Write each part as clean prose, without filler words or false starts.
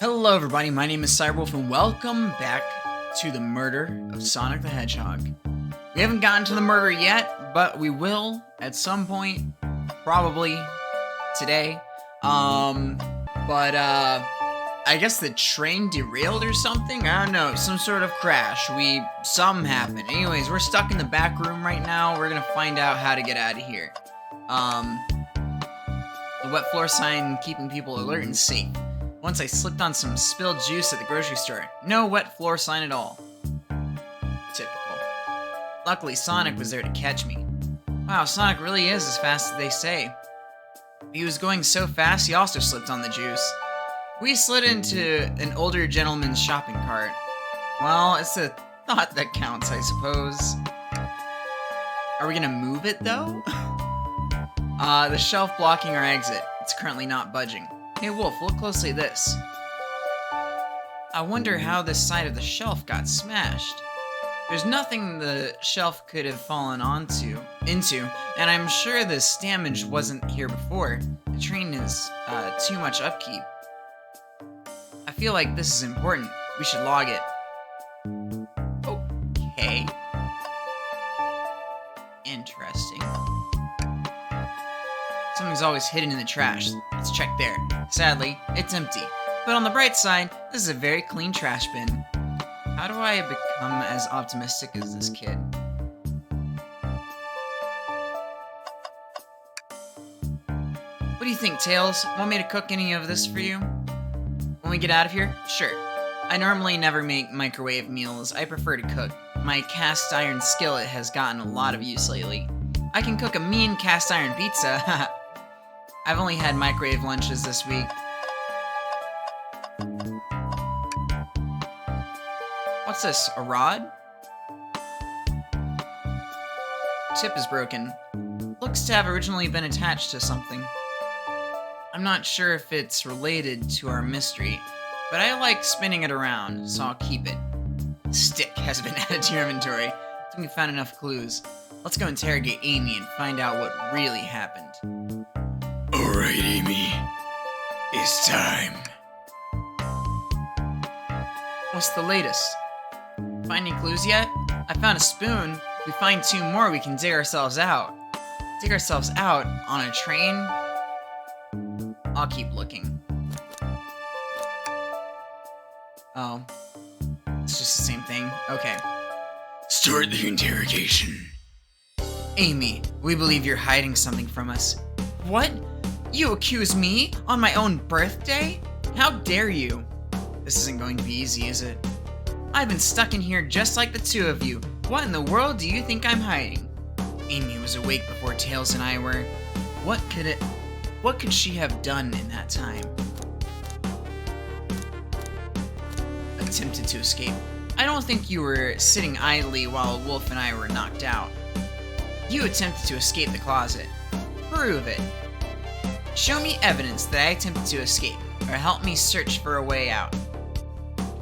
Hello everybody, my name is Cyberwolf and welcome back to the murder of Sonic the Hedgehog. We haven't gotten to the murder yet, but we will at some point, probably today. I guess the train derailed or something? I don't know, some sort of crash. Something happened. Anyways, we're stuck in the back room right now. We're gonna find out how to get out of here. The wet floor sign keeping people alert and safe. Once I slipped on some spilled juice at the grocery store. No wet floor sign at all. Typical. Luckily, Sonic was there to catch me. Wow, Sonic really is as fast as they say. He was going so fast, he also slipped on the juice. We slid into an older gentleman's shopping cart. Well, it's the thought that counts, I suppose. Are we gonna move it, though? The shelf blocking our exit. It's currently not budging. Hey Wolf, look closely at this. I wonder how this side of the shelf got smashed. There's nothing the shelf could have fallen into, and I'm sure this damage wasn't here before. The train is too much upkeep. I feel like this is important. We should log it. Okay. Interesting. Something's always hidden in the trash. Let's check there. Sadly, it's empty. But on the bright side, this is a very clean trash bin. How do I become as optimistic as this kid? What do you think, Tails? Want me to cook any of this for you? When we get out of here? Sure. I normally never make microwave meals. I prefer to cook. My cast iron skillet has gotten a lot of use lately. I can cook a mean cast iron pizza. I've only had microwave lunches this week. What's this, a rod? Tip is broken. Looks to have originally been attached to something. I'm not sure if it's related to our mystery, but I like spinning it around, so I'll keep it. Stick has been added to your inventory. I think we found enough clues. Let's go interrogate Amy and find out what really happened. Alright, Amy. It's time. What's the latest? Find any clues yet? I found a spoon. If we find two more, we can dig ourselves out. Dig ourselves out on a train? I'll keep looking. Oh. It's just the same thing. Okay. Start the interrogation. Amy, we believe you're hiding something from us. What? You accuse me on my own birthday? How dare you? This isn't going to be easy, is it? I've been stuck in here just like the two of you. What in the world do you think I'm hiding? Amy was awake before Tails and I were. What could she have done in that time? Attempted to escape. I don't think you were sitting idly while Wolf and I were knocked out. You attempted to escape the closet. Prove it. Show me evidence that I attempted to escape, or help me search for a way out.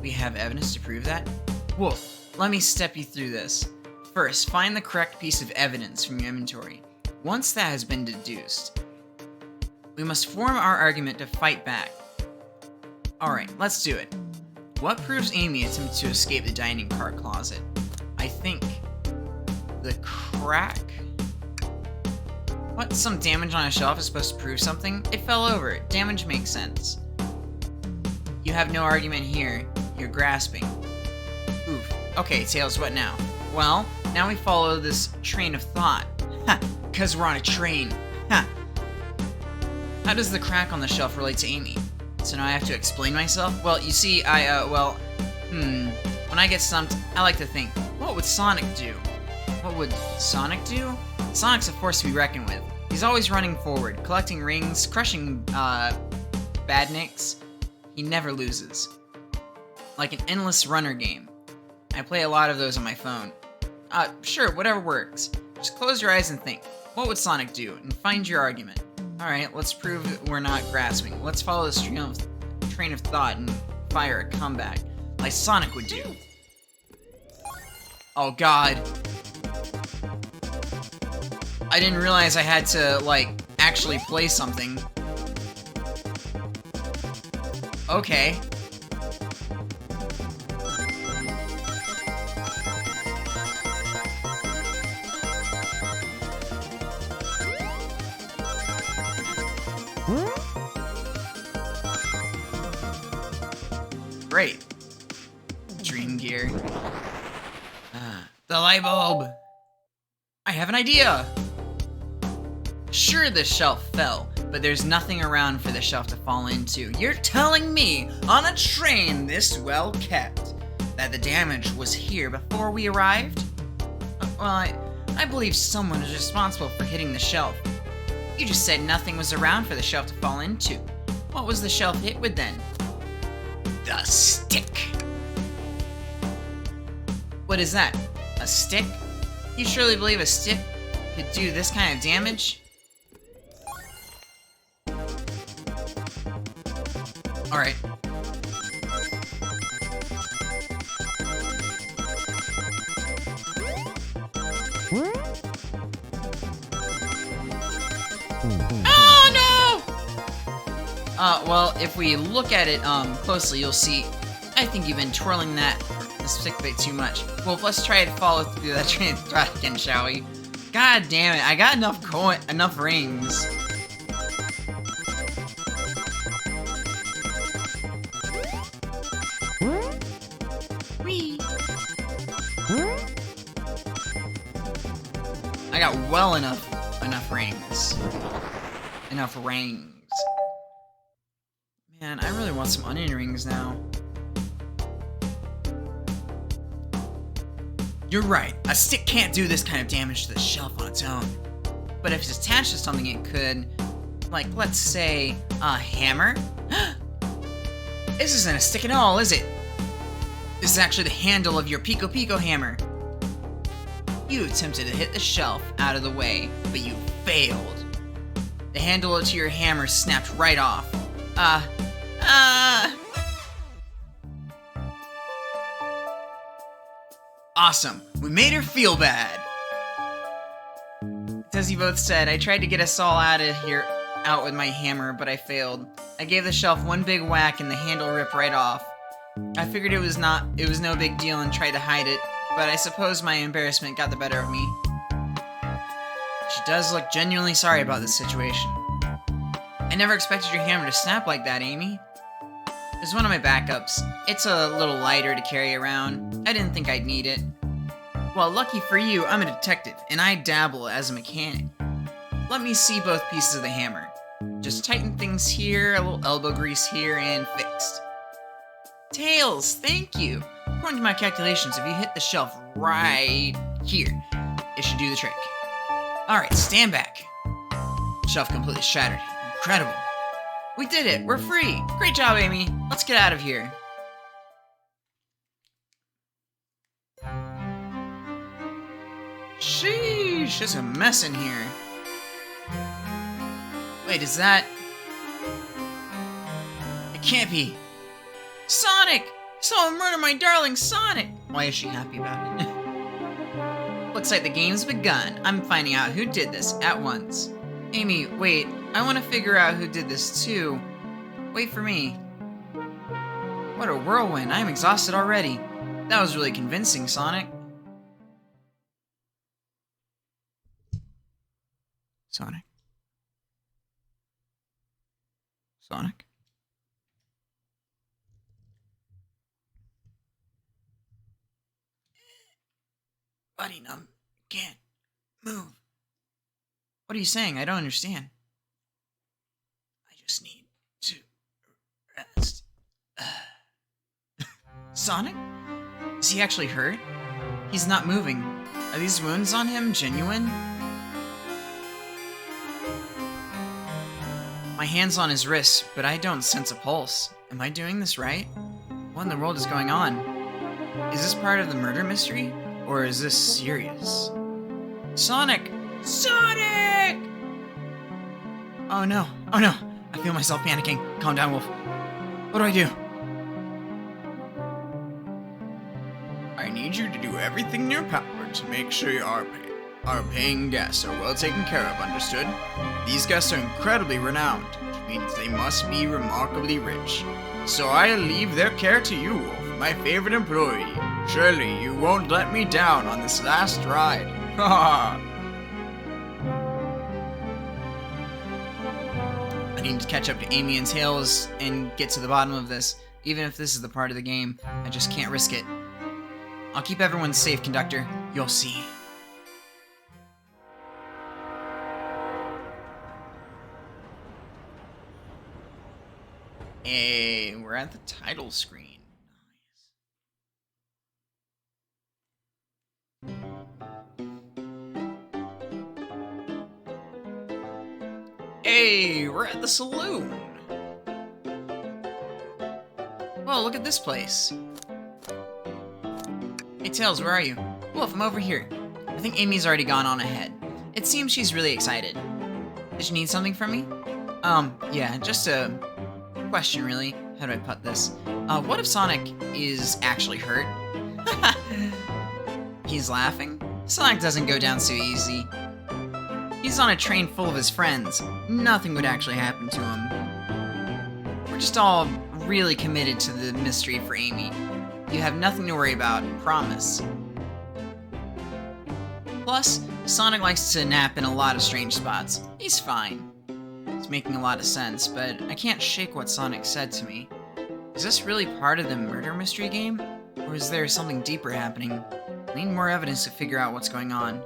We have evidence to prove that? Wolf, let me step you through this. First, find the correct piece of evidence from your inventory. Once that has been deduced, we must form our argument to fight back. Alright, let's do it. What proves Amy attempted to escape the dining car closet? I think the crack? What? Some damage on a shelf is supposed to prove something? It fell over. Damage makes sense. You have no argument here. You're grasping. Oof. Okay, Tails, what now? Well, now we follow this train of thought. Ha! 'Cause we're on a train. Ha! How does the crack on the shelf relate to Amy? So now I have to explain myself? Well, you see, when I get stumped, I like to think, what would Sonic do? What would Sonic do? Sonic's a force to be reckoned with. He's always running forward, collecting rings, crushing, badniks. He never loses. Like an endless runner game. I play a lot of those on my phone. Sure, whatever works. Just close your eyes and think. What would Sonic do? And find your argument. Alright, let's prove we're not grasping. Let's follow this train of thought and fire a comeback, like Sonic would do. Oh god. I didn't realize I had to, actually play something. Okay. Great. Dream gear. The light bulb! I have an idea! Sure, the shelf fell, but there's nothing around for the shelf to fall into. You're telling me, on a train this well kept, that the damage was here before we arrived? Well, I believe someone is responsible for hitting the shelf. You just said nothing was around for the shelf to fall into. What was the shelf hit with then? The stick. What is that? A stick? You surely believe a stick could do this kind of damage? Alright. Oh no! Well, if we look at it closely, you'll see I think you've been twirling the stick a bit too much. Well, let's try to follow through that train of thought again, shall we? God damn it, I got enough rings. Whee! I got well enough rings. Enough rings. Man, I really want some onion rings now. You're right, a stick can't do this kind of damage to the shelf on its own. But if it's attached to something it could, like let's say, a hammer? This isn't a stick at all, is it? This is actually the handle of your Pico Pico hammer. You attempted to hit the shelf out of the way, but you failed. The handle to your hammer snapped right off. Awesome, we made her feel bad. As you both said, I tried to get us all out with my hammer, but I failed. I gave the shelf one big whack and the handle ripped right off. I figured it was no big deal and tried to hide it, but I suppose my embarrassment got the better of me. She does look genuinely sorry about this situation. I never expected your hammer to snap like that, Amy. It's one of my backups. It's a little lighter to carry around. I didn't think I'd need it. Well, lucky for you, I'm a detective, and I dabble as a mechanic. Let me see both pieces of the hammer. Just tighten things here, a little elbow grease here, and fixed. Tails, thank you! According to my calculations, if you hit the shelf right here, it should do the trick. Alright, stand back. Shelf completely shattered. Incredible. We did it! We're free! Great job, Amy! Let's get out of here. Sheesh, there's a mess in here. Wait, is that... It can't be. Sonic! Someone murdered my darling Sonic! Why is she happy about it? Looks like the game's begun. I'm finding out who did this at once. Amy, wait. I want to figure out who did this too. Wait for me. What a whirlwind. I'm exhausted already. That was really convincing, Sonic. Sonic? Sonic? Body numb. Can't move. What are you saying? I don't understand. I just need to rest. Sonic? Is he actually hurt? He's not moving. Are these wounds on him genuine? My hand's on his wrist, but I don't sense a pulse. Am I doing this right? What in the world is going on? Is this part of the murder mystery? Or is this serious? Sonic! Sonic! Oh no. Oh no. I feel myself panicking. Calm down, Wolf. What do I do? I need you to do everything in your power to make sure our paying guests are well taken care of, understood? These guests are incredibly renowned, which means they must be remarkably rich. So I'll leave their care to you, Wolf, my favorite employee. Surely you won't let me down on this last ride. Ha ha! I need to catch up to Amy and Tails and get to the bottom of this. Even if this is the part of the game, I just can't risk it. I'll keep everyone safe, Conductor. You'll see. Hey, we're at the title screen. Hey, we're at the saloon. Whoa, look at this place. Hey, Tails, where are you? Wolf, I'm over here. I think Amy's already gone on ahead. It seems she's really excited. Did you need something from me? Yeah, just a question, really. How do I put this? What if Sonic is actually hurt? He's laughing? Sonic doesn't go down so easy. He's on a train full of his friends. Nothing would actually happen to him. We're just all really committed to the mystery for Amy. You have nothing to worry about, promise. Plus, Sonic likes to nap in a lot of strange spots. He's fine. It's making a lot of sense, but I can't shake what Sonic said to me. Is this really part of the murder mystery game? Or is there something deeper happening? I need more evidence to figure out what's going on.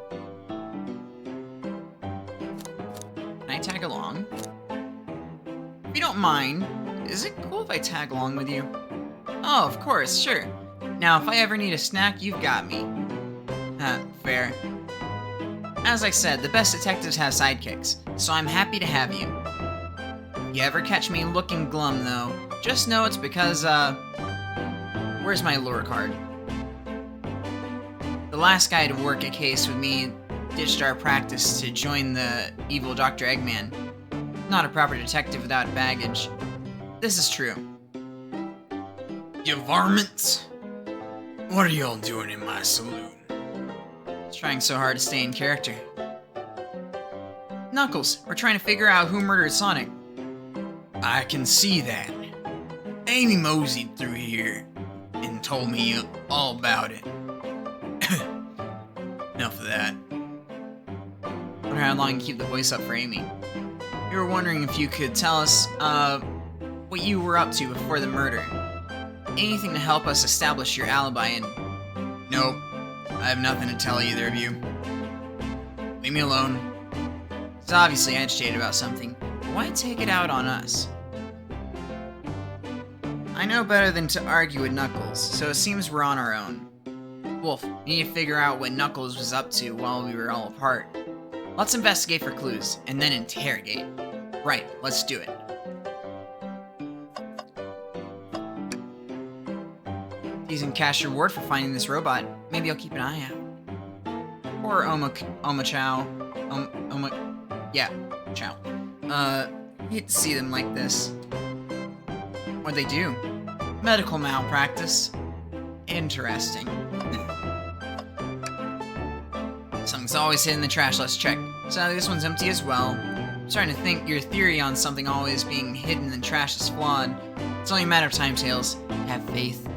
Can I tag along? If you don't mind, is it cool if I tag along with you? Oh, of course, sure. Now, if I ever need a snack, you've got me. Fair. As I said, the best detectives have sidekicks, so I'm happy to have you. If you ever catch me looking glum, though, just know it's because, where's my lure card? The last guy to work a case with me ditched our practice to join the evil Dr. Eggman. Not a proper detective without baggage. This is true. You varmints! What are y'all doing in my saloon? Trying so hard to stay in character. Knuckles, we're trying to figure out who murdered Sonic. I can see that. Amy moseyed through here and told me all about it. Enough of that. Wonder how long you keep the voice up for Amy. We were wondering if you could tell us, what you were up to before the murder. Anything to help us establish your alibi and... Nope. I have nothing to tell either of you. Leave me alone. He's obviously agitated about something. Why take it out on us? I know better than to argue with Knuckles, so it seems we're on our own. Wolf, we need to figure out what Knuckles was up to while we were all apart. Let's investigate for clues, and then interrogate. Right, let's do it. Using cash reward for finding this robot. Maybe I'll keep an eye out. Or Chow. Yeah, Chow. Hate to see them like this. What'd they do? Medical malpractice. Interesting. Something's always hidden in the trash, let's check. So this one's empty as well. I'm starting to think your theory on something always being hidden in the trash is flawed. It's only a matter of time, Tails. Have faith.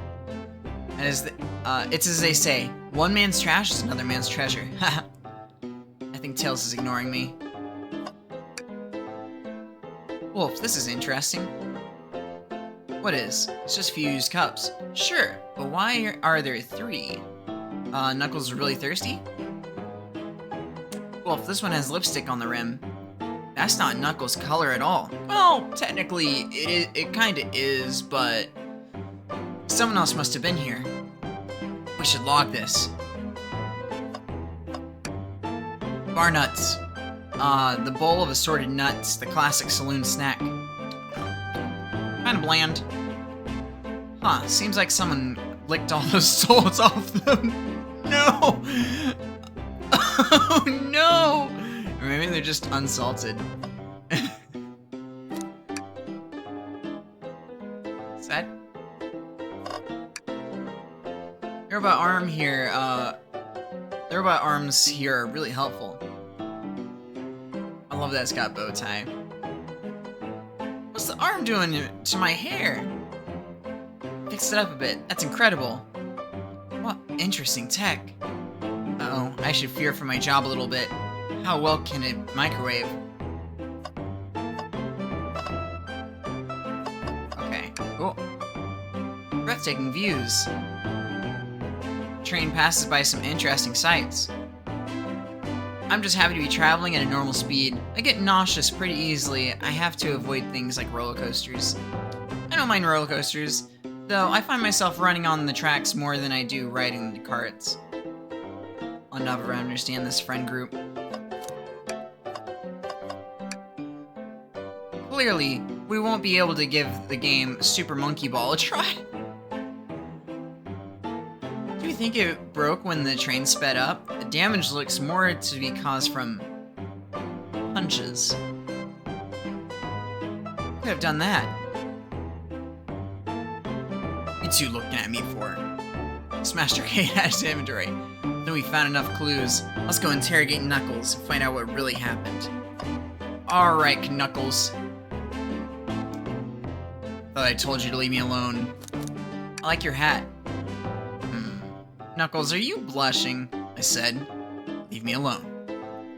It's as they say, one man's trash is another man's treasure. Haha. I think Tails is ignoring me. Wolf, this is interesting. What is? It's just a few used cups. Sure, but why are there 3? Knuckles is really thirsty? Wolf, this one has lipstick on the rim. That's not Knuckles' color at all. Well, technically, it kinda is, but... someone else must have been here. We should log this. Bar nuts. The bowl of assorted nuts, the classic saloon snack. Kinda bland. Huh, seems like someone licked all the souls off them. No! Oh no! Or maybe they're just unsalted. Is that... The robot arm here, the robot arms here are really helpful. I love that it's got bow tie. What's the arm doing to my hair? Fixed it up a bit. That's incredible. What interesting tech. Uh-oh, I should fear for my job a little bit. How well can it microwave? Okay, cool. Breathtaking views. Train passes by some interesting sights. I'm just happy to be traveling at a normal speed. I get nauseous pretty easily. I have to avoid things like roller coasters. I don't mind roller coasters, though I find myself running on the tracks more than I do riding the carts. I'll never understand this friend group. Clearly, we won't be able to give the game Super Monkey Ball a try. Do you think it broke when the train sped up? The damage looks more to be caused from punches. Could have done that. You two looking at me for? Smashed arcade out of his inventory. Then we found enough clues. Let's go interrogate Knuckles and find out what really happened. Alright, Knuckles. Thought I told you to leave me alone. I like your hat. Knuckles, are you blushing? I said. Leave me alone.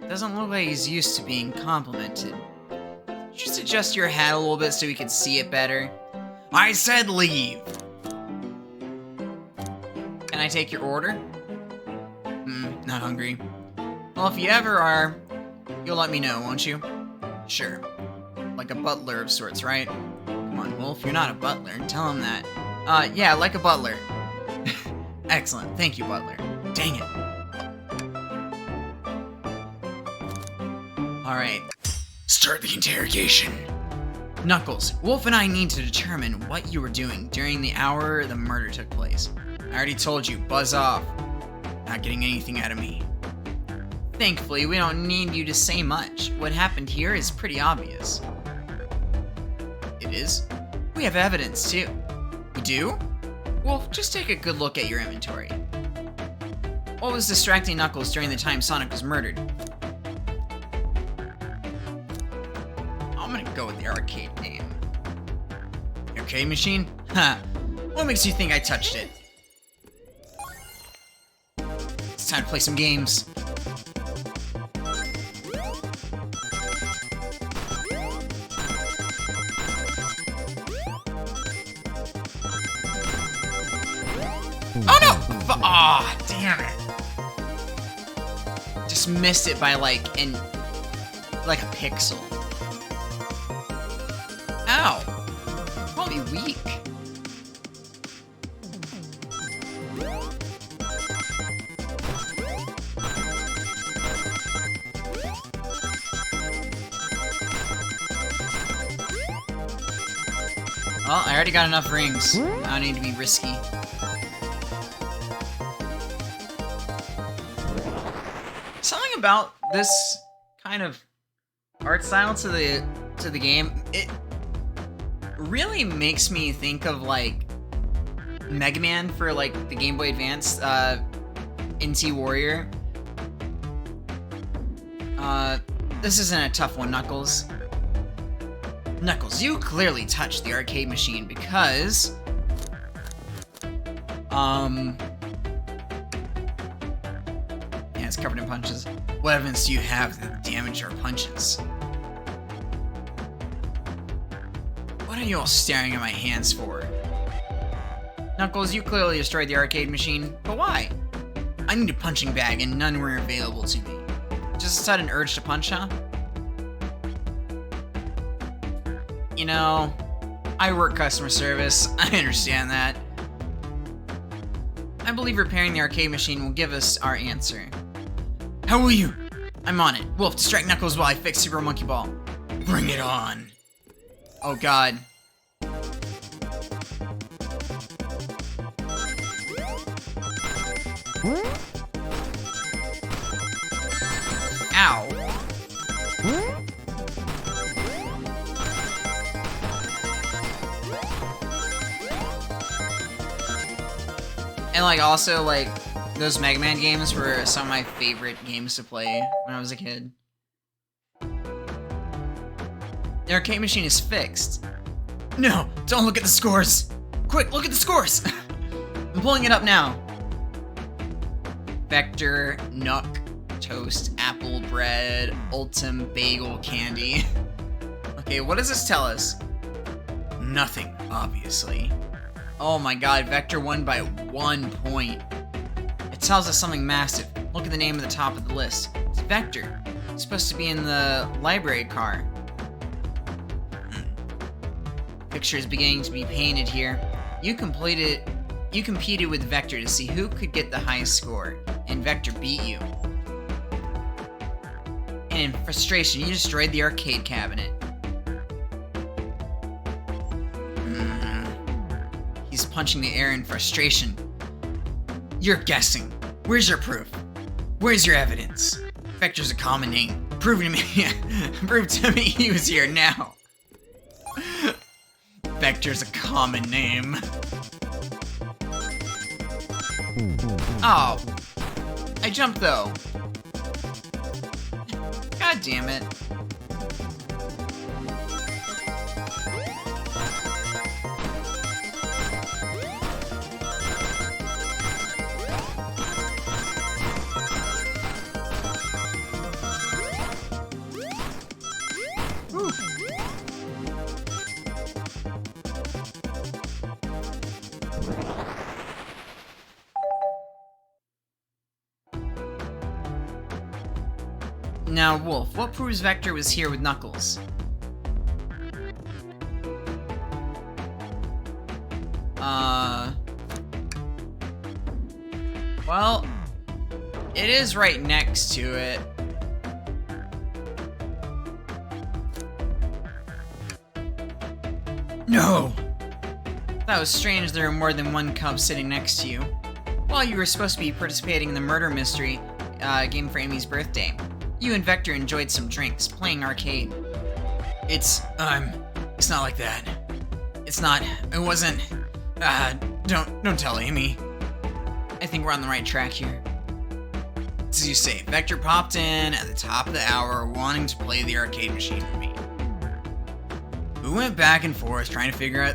Doesn't look like he's used to being complimented. Just adjust your hat a little bit so we can see it better. I said leave! Can I take your order? Not hungry. Well, if you ever are, you'll let me know, won't you? Sure. Like a butler of sorts, right? Come on, Wolf, you're not a butler. Tell him that. Yeah, like a butler. Excellent. Thank you, butler. Dang it. Alright. Start the interrogation. Knuckles, Wolf and I need to determine what you were doing during the hour the murder took place. I already told you, buzz off. Not getting anything out of me. Thankfully, we don't need you to say much. What happened here is pretty obvious. It is? We have evidence, too. We do? Wolf, just take a good look at your inventory. What was distracting Knuckles during the time Sonic was murdered? I'm gonna go with the arcade game. The arcade machine? Ha! What makes you think I touched it? It's time to play some games. Oh no! Aw, damn it. Just missed it by like a pixel. Ow! Call me weak. Well, I already got enough rings. I don't need to be risky. Something about this kind of art style to the game, it really makes me think of like Mega Man for like the Game Boy Advance, NT Warrior. This isn't a tough one, Knuckles. Knuckles, you clearly touched the arcade machine because... Yeah, it's covered in punches. What evidence do you have that damaged our punches? What are you all staring at my hands for? Knuckles, you clearly destroyed the arcade machine, but why? I need a punching bag and none were available to me. Just a sudden urge to punch, huh? You know, I work customer service. I understand that. I believe repairing the arcade machine will give us our answer. How will you? I'm on it. Wolf, distract Knuckles while I fix Super Monkey Ball. Bring it on. Oh god. Ow. And like also like those Mega Man games were some of my favorite games to play when I was a kid. The arcade machine is fixed. No, don't look at the scores. Quick, look at the scores. I'm pulling it up now. Vector, Nook, Toast, Apple, Bread, Ultim, Bagel, Candy. Okay, what does this tell us? Nothing, obviously. Oh my god, Vector won by 1 point. It tells us something massive. Look at the name at the top of the list. It's Vector. It's supposed to be in the library car. Picture is beginning to be painted here. You competed with Vector to see who could get the highest score, and Vector beat you. And in frustration, you destroyed the arcade cabinet. He's punching the air in frustration. You're guessing. Where's your proof? Where's your evidence? Vector's a common name. Prove to me. Prove to me he was here now. Vector's a common name. Oh. I jumped though. God damn it. Now, Wolf, what proves Vector was here with Knuckles? Well, it is right next to it. No! That was strange there were more than one cub sitting next to you. While you were supposed to be participating in the murder mystery game for Amy's birthday, you and Vector enjoyed some drinks, playing arcade. It's not like that. It wasn't, don't tell Amy. I think we're on the right track here. As you say, Vector popped in at the top of the hour wanting to play the arcade machine with me. We went back and forth trying to figure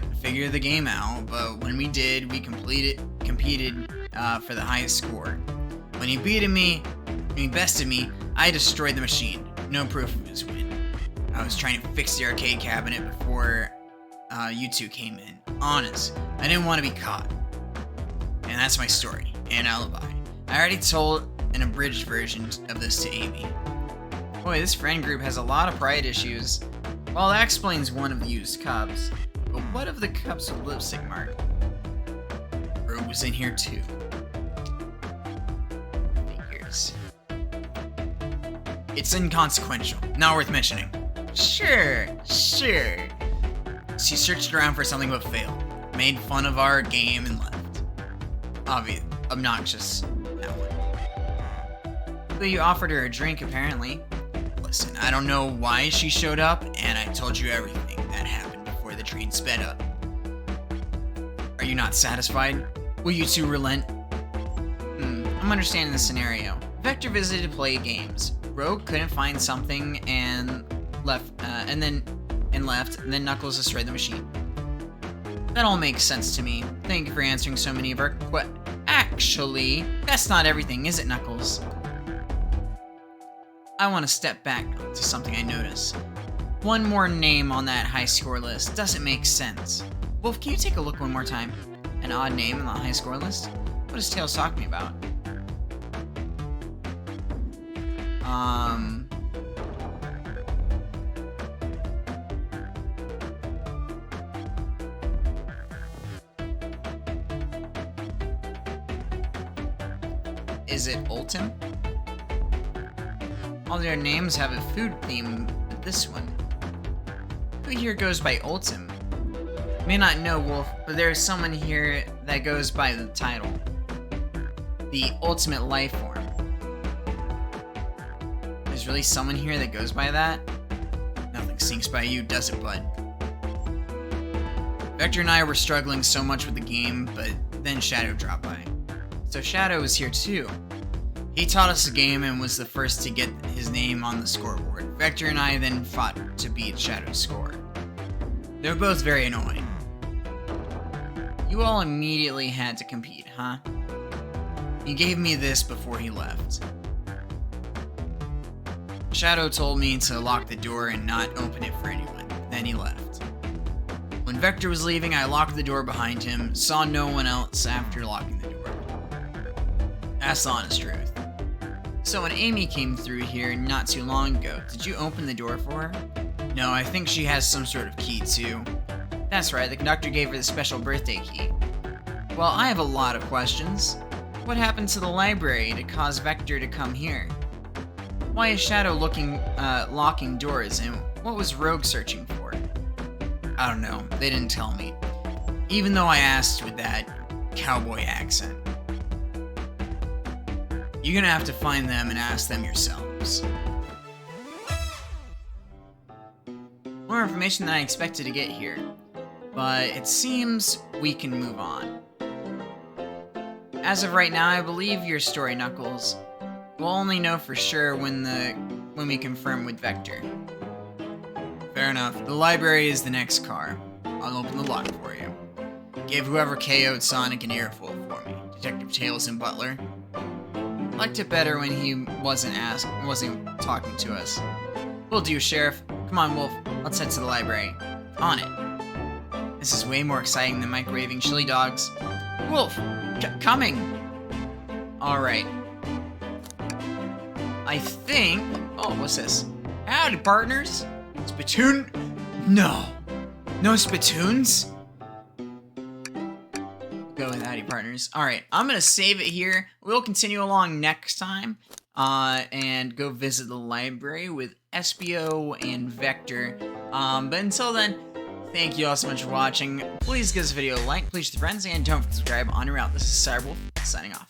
the game out, but when we did, we competed for the highest score. When he bested me, I destroyed the machine. No proof of his win. I was trying to fix the arcade cabinet before you two came in. Honest, I didn't want to be caught. And that's my story and alibi. I already told an abridged version of this to Amy. Boy, this friend group has a lot of pride issues. Well, that explains one of the used cups. But what of the cups with lipstick mark? Rogue was in here too. Figures. It's inconsequential, not worth mentioning. Sure. She searched around for something but failed. Made fun of our game and left. Obnoxious, that one. But you offered her a drink, apparently. Listen, I don't know why she showed up, and I told you everything that happened before the train sped up. Are you not satisfied? Will you two relent? I'm understanding the scenario. Vector visited to play games. Rogue couldn't find something and left, and then Knuckles destroyed the machine. That all makes sense to me. Thank you for answering so many of our Actually, that's not everything, is it, Knuckles? I want to step back to something I noticed. One more name on that high score list doesn't make sense. Wolf, can you take a look one more time? An odd name on the high score list? What is Tails talking about? Is it Ultim? All their names have a food theme, but this one. Who here goes by Ultim? You may not know, Wolf, but there is someone here that goes by the title. The Ultimate Life Form. There's really someone here that goes by that? Nothing sinks by you, does it, bud? Vector and I were struggling so much with the game, but then Shadow dropped by. So Shadow was here too. He taught us the game and was the first to get his name on the scoreboard. Vector and I then fought to beat Shadow's score. They're both very annoying. You all immediately had to compete, huh? He gave me this before he left. Shadow told me to lock the door and not open it for anyone. Then he left. When Vector was leaving, I locked the door behind him, saw no one else after locking the door. That's the honest truth. So when Amy came through here not too long ago, did you open the door for her? No, I think she has some sort of key too. That's right, the conductor gave her the special birthday key. Well, I have a lot of questions. What happened to the library to cause Vector to come here? Why is Shadow locking doors, and what was Rogue searching for? I don't know, they didn't tell me. Even though I asked with that cowboy accent. You're gonna have to find them and ask them yourselves. More information than I expected to get here, but it seems we can move on. As of right now, I believe your story, Knuckles. We'll only know for sure when we confirm with Vector. Fair enough. The library is the next car. I'll open the lock for you. Give whoever KO'd Sonic an earful for me. Detective Tails and Butler. Liked it better when he wasn't talking to us. Will do, Sheriff. Come on, Wolf. Let's head to the library. On it. This is way more exciting than microwaving chili dogs. Wolf! Coming! Alright. I think... Oh, what's this? Howdy, partners! Spittoon? No. No spittoons? Go with howdy, partners. Alright, I'm gonna save it here. We'll continue along next time. And go visit the library with SBO and Vector. But until then, thank you all so much for watching. Please give this video a like, please share with friends, and don't forget to subscribe on your out. This is Cyberwolf, signing off.